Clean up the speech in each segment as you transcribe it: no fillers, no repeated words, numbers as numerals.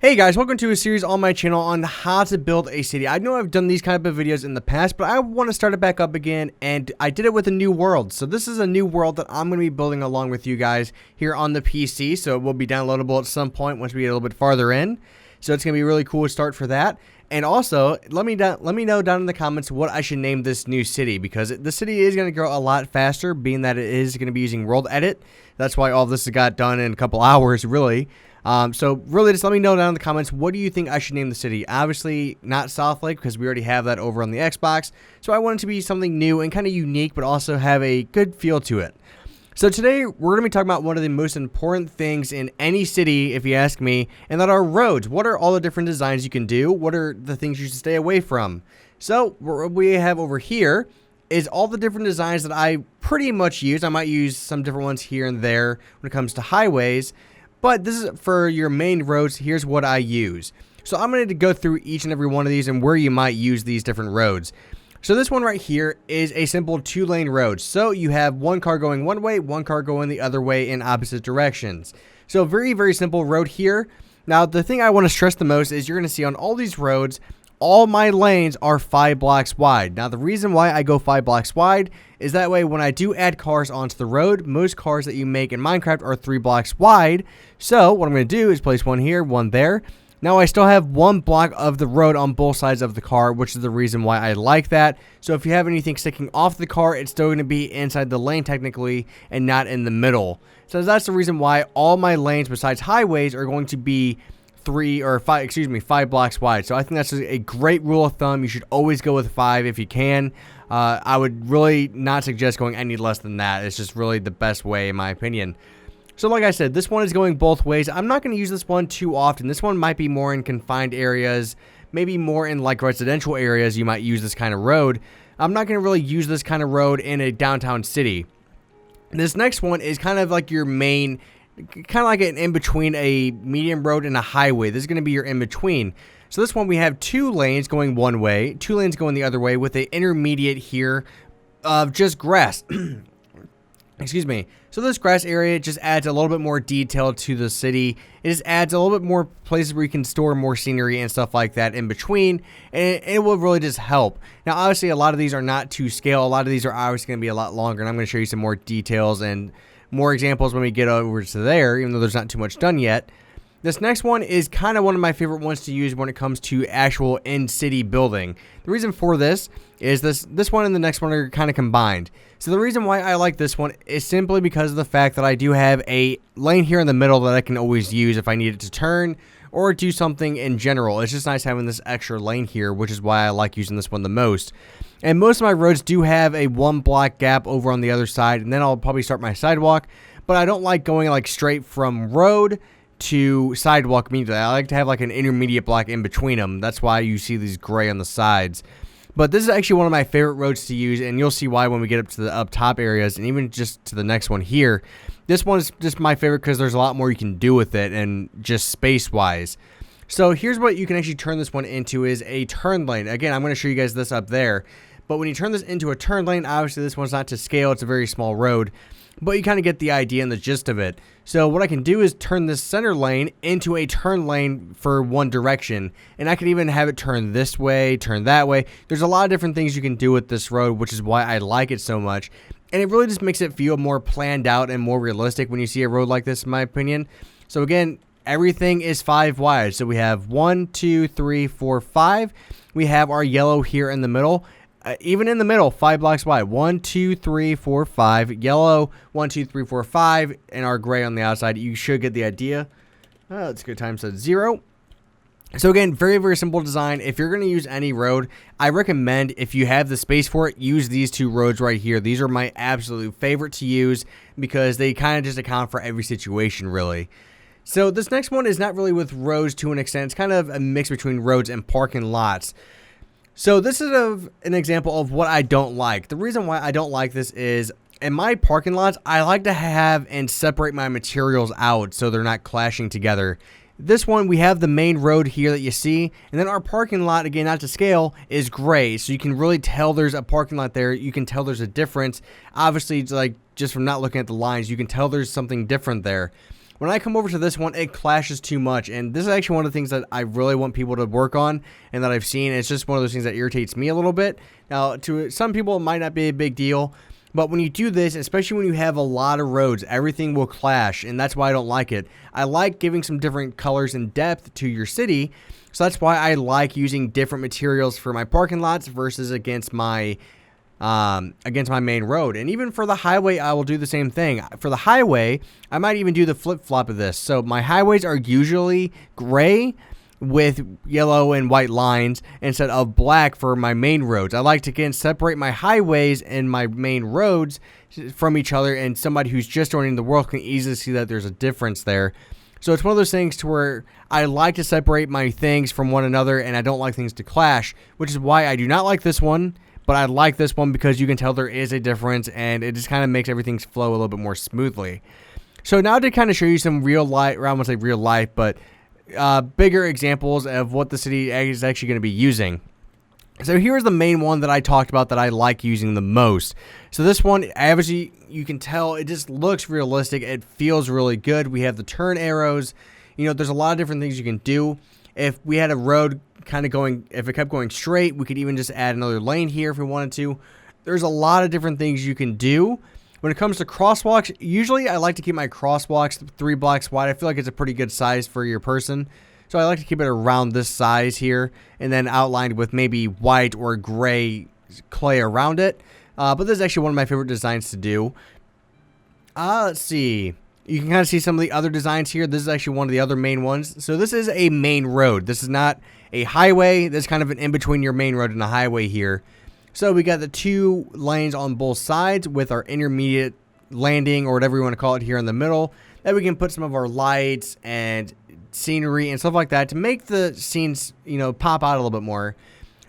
Hey guys, welcome to a series on my channel on how to build a city. I know I've done these kind of videos in the past, but I want to start it back up again, and I did it with a new world. So this is a new world that I'm going to be building along with you guys here on the PC, so it will be downloadable at some point once we get a little bit farther in. So it's going to be really cool to start for that. And also, let me know down in the comments what I should name this new city, because the city is going to grow a lot faster, being that it is going to be using World Edit. That's why all of this got done in a couple hours, really. So really just let me know down in the comments, what do you think I should name the city? Obviously not South Lake, because we already have that over on the Xbox. So I want it to be something new and kind of unique, but also have a good feel to it. So today we're going to be talking about one of the most important things in any city, if you ask me, and that are roads. What are all the different designs you can do? What are the things you should stay away from? So what we have over here is all the different designs that I pretty much use. I might use some different ones here and there when it comes to highways. But this is for your main roads. Here's what I use. So I'm going to go through each and every one of these and where you might use these different roads. So this one right here is a simple 2-lane road. So you have one car going one way, one car going the other way in opposite directions. So very, very simple road here. Now the thing I want to stress the most is you're going to see on all these roads, all my lanes are 5 blocks wide. Now the reason why I go 5 blocks wide is that way when I do add cars onto the road, most cars that you make in Minecraft are 3 blocks wide. So what I'm going to do is place one here, one there. Now I still have 1 block of the road on both sides of the car, which is the reason why I like that. So if you have anything sticking off the car, it's still going to be inside the lane technically and not in the middle. So that's the reason why all my lanes besides highways are going to be 5 blocks wide. So I think that's a great rule of thumb. You should always go with 5 if you can. I would really not suggest going any less than that. It's just really the best way in my opinion. So like I said, this one is going both ways. I'm not going to use this one too often. This one might be more in confined areas, maybe more in like residential areas you might use this kind of road. I'm not going to really use this kind of road in a downtown city. This next one is kind of like your main, kind of like an in-between a medium road and a highway. This is going to be your in-between. So this one we have 2 lanes going one way, 2 lanes going the other way with an intermediate here of just grass. Excuse me. So this grass area just adds a little bit more detail to the city. It just adds a little bit more places where you can store more scenery and stuff like that in between, and it will really just help. Now obviously a lot of these are not to scale. A lot of these are obviously going to be a lot longer, and I'm going to show you some more details and more examples when we get over to there, even though there's not too much done yet. This next one is kind of one of my favorite ones to use when it comes to actual in-city building. The reason for this is this one and the next one are kind of combined. So the reason why I like this one is simply because of the fact that I do have a lane here in the middle that I can always use if I needed to turn or do something in general. It's just nice having this extra lane here, which is why I like using this one the most. And most of my roads do have a 1 block gap over on the other side, and then I'll probably start my sidewalk. But I don't like going like straight from road to sidewalk immediately. I like to have like an intermediate block in between them. That's why you see these gray on the sides. But this is actually one of my favorite roads to use, and you'll see why when we get up to the up top areas and even just to the next one here. This one is just my favorite because there's a lot more you can do with it and just space wise. So here's what you can actually turn this one into is a turn lane. Again, I'm going to show you guys this up there. But when you turn this into a turn lane, obviously this one's not to scale. It's a very small road. But you kind of get the idea and the gist of it. So what I can do is turn this center lane into a turn lane for one direction. And I can even have it turn this way, turn that way. There's a lot of different things you can do with this road, which is why I like it so much. And it really just makes it feel more planned out and more realistic when you see a road like this, in my opinion. So again, everything is 5 wide. So we have 1, 2, 3, 4, 5. We have our yellow here in the middle. Even in the middle, 5 blocks wide. 1, 2, 3, 4, 5. Yellow, 1, 2, 3, 4, 5. And our gray on the outside. You should get the idea. Let's go times that 0. So again, very, very simple design. If you're going to use any road, I recommend, if you have the space for it, use these 2 roads right here. These are my absolute favorite to use because they kind of just account for every situation, really. So this next one is not really with roads to an extent. It's kind of a mix between roads and parking lots. So this is an example of what I don't like. The reason why I don't like this is in my parking lots, I like to have and separate my materials out so they're not clashing together. This one, we have the main road here that you see, and then our parking lot, again, not to scale, is gray. So you can really tell there's a parking lot there. You can tell there's a difference. Obviously, it's like just from not looking at the lines, you can tell there's something different there. When I come over to this one, it clashes too much, and this is actually one of the things that I really want people to work on and that I've seen. It's just one of those things that irritates me a little bit. Now, to some people, it might not be a big deal, but when you do this, especially when you have a lot of roads, everything will clash, and that's why I don't like it. I like giving some different colors and depth to your city, so that's why I like using different materials for my parking lots versus against my main road. And even for the highway, I will do the same thing. For the highway, I might even do the flip-flop of this. So my highways are usually gray with yellow and white lines instead of black for my main roads. I like to, again, separate my highways and my main roads from each other, and somebody who's just joining the world can easily see that there's a difference there. So it's one of those things to where I like to separate my things from one another, and I don't like things to clash, which is why I do not like this one. But I like this one because you can tell there is a difference, and it just kind of makes everything flow a little bit more smoothly. So now to kind of show you some real life, or I won't say real life, but bigger examples of what the city is actually going to be using. So here's the main one that I talked about that I like using the most. So this one, obviously, you can tell it just looks realistic. It feels really good. We have the turn arrows. You know, there's a lot of different things you can do. If we had a road kind of going, if it kept going straight, we could even just add another lane here if we wanted to. There's a lot of different things you can do. When it comes to crosswalks, usually I like to keep my crosswalks 3 blocks wide. I feel like it's a pretty good size for your person. So I like to keep it around this size here and then outlined with maybe white or gray clay around it. But this is actually one of my favorite designs to do. Let's see. You can kind of see some of the other designs here. This is actually one of the other main ones. So this is a main road. This is not a highway. This is kind of an in-between your main road and a highway here. So we got the 2 lanes on both sides with our intermediate landing, or whatever you want to call it, here in the middle. That we can put some of our lights and scenery and stuff like that to make the scenes, you know, pop out a little bit more.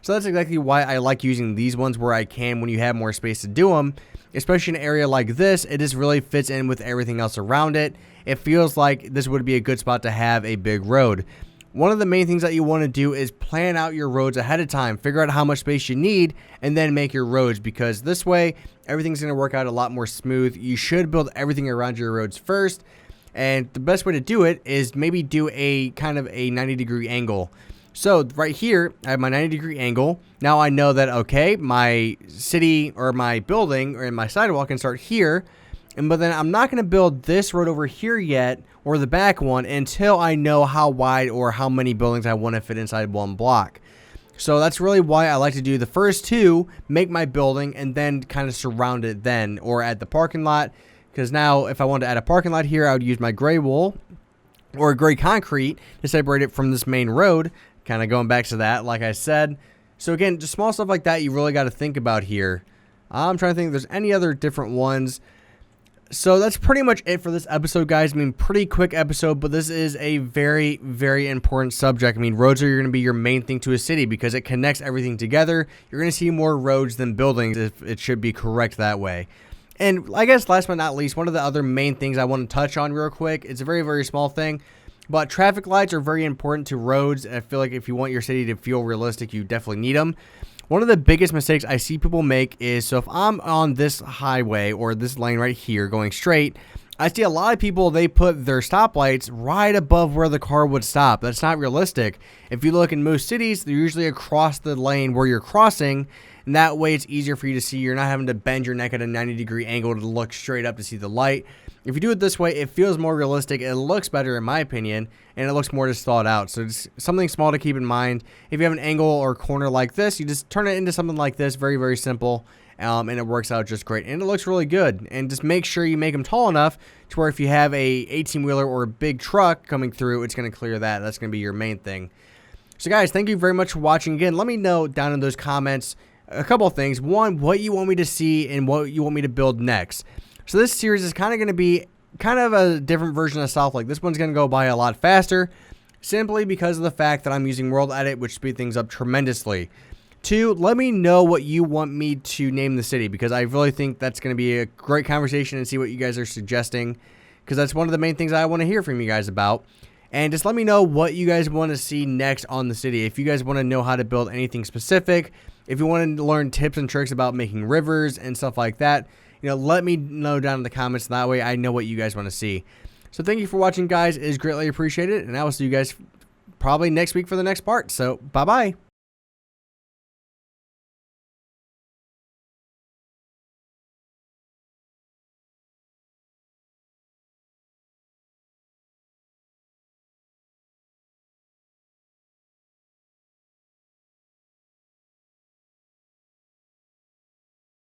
So that's exactly why I like using these ones where I can when you have more space to do them. Especially in an area like this, it just really fits in with everything else around it. It feels like this would be a good spot to have a big road. One of the main things that you want to do is plan out your roads ahead of time. Figure out how much space you need and then make your roads, because this way everything's going to work out a lot more smooth. You should build everything around your roads first. And the best way to do it is maybe do a kind of a 90-degree angle. So right here, I have my 90-degree angle. Now I know that, okay, my city or my building or my sidewalk can start here. But then I'm not going to build this road over here yet, or the back one, until I know how wide or how many buildings I want to fit inside one block. So that's really why I like to do the first 2, make my building, and then kind of surround it then, or add the parking lot. Because now if I wanted to add a parking lot here, I would use my gray wool or gray concrete to separate it from this main road. Kind of going back to that, like I said. So again, just small stuff like that you really got to think about here. I'm trying to think if there's any other different ones. So that's pretty much it for this episode, guys. I mean, pretty quick episode, but this is a very, very important subject. I mean, roads are going to be your main thing to a city because it connects everything together. You're going to see more roads than buildings if it should be correct that way. And I guess last but not least, one of the other main things I want to touch on real quick, it's a very, very small thing, but traffic lights are very important to roads. I feel like if you want your city to feel realistic, you definitely need them. One of the biggest mistakes I see people make is, so if I'm on this highway or this lane right here going straight, I see a lot of people, they put their stoplights right above where the car would stop. That's not realistic. If you look in most cities, they're usually across the lane where you're crossing, and that way it's easier for you to see. You're not having to bend your neck at a 90-degree angle to look straight up to see the light. If you do it this way, it feels more realistic. It looks better in my opinion, and it looks more just thought out. So it's something small to keep in mind. If you have an angle or corner like this, you just turn it into something like this. Very, very simple, and it works out just great. And it looks really good. And just make sure you make them tall enough to where if you have a 18-wheeler or a big truck coming through, it's going to clear that. That's going to be your main thing. So guys, thank you very much for watching. Again, let me know down in those comments a couple of things. One, what you want me to see and what you want me to build next. So this series is kind of going to be kind of a different version of South Lake. This one's going to go by a lot faster simply because of the fact that I'm using World Edit, which speeds things up tremendously. Two, let me know what you want me to name the city, because I really think that's going to be a great conversation and see what you guys are suggesting, because that's one of the main things I want to hear from you guys about. And just let me know what you guys want to see next on the city. If you guys want to know how to build anything specific, if you want to learn tips and tricks about making rivers and stuff like that, you know, let me know down in the comments. That way I know what you guys want to see. So thank you for watching, guys. It is greatly appreciated, and I will see you guys probably next week for the next part. So bye-bye.